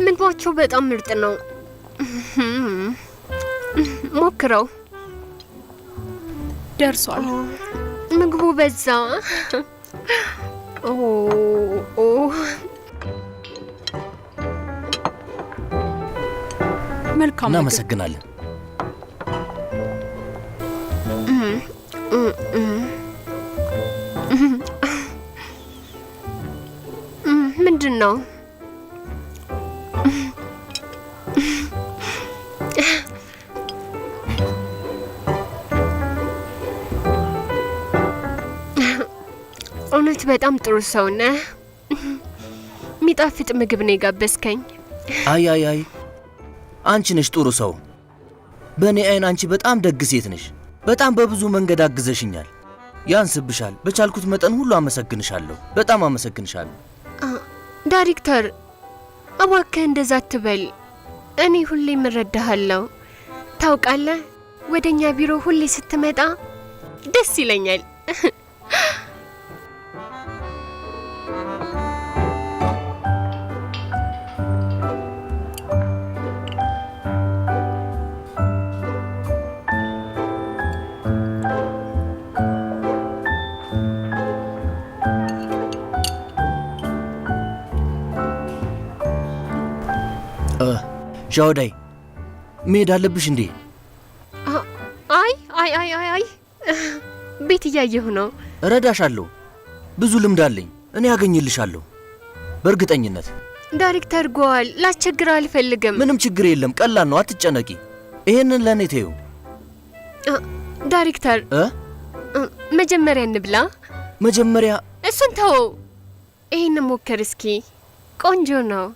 ምግባቸው በጣም ምርጥ ነው። ሞክረው። ደርሷል። ምግቡ በዛ። መልካም። እናመሰግናለን። ምንድን ነው? እውነት በጣም ጥሩ ሰው ነህ። የሚጣፍጥ ምግብ ነው የጋበዝከኝ። አይ አንቺ ነሽ ጥሩ ሰው። በእኔ አይን አንቺ በጣም ደግ ሴት ነሽ። በጣም በብዙ መንገድ አግዘሽኛል። ያንስብሻል። በቻልኩት መጠን ሁሉ አመሰግንሻለሁ። በጣም አመሰግንሻለሁ። ዳይሬክተር እባክህ እንደዛ አትበል። እኔ ሁሌም እረዳሃለሁ። ታውቃለህ፣ ወደኛ ቢሮ ሁሌ ስትመጣ ደስ ይለኛል። ሻውዳይ መሄድ አለብሽ እንዴ? አይ ቤት እያየሁ ነው። እረዳሻለሁ። ብዙ ልምድ አለኝ። እኔ ያገኝልሻለሁ በእርግጠኝነት። ዳይሬክተር ጓል፣ ላስቸግር አልፈልግም። ምንም ችግር የለም። ቀላል ነው። አትጨነቂ። ይሄንን ለእኔ ተይው። ዳይሬክተር መጀመሪያ እንብላ። መጀመሪያ እሱን ተወው። ይሄን ሞክር እስኪ። ቆንጆ ነው።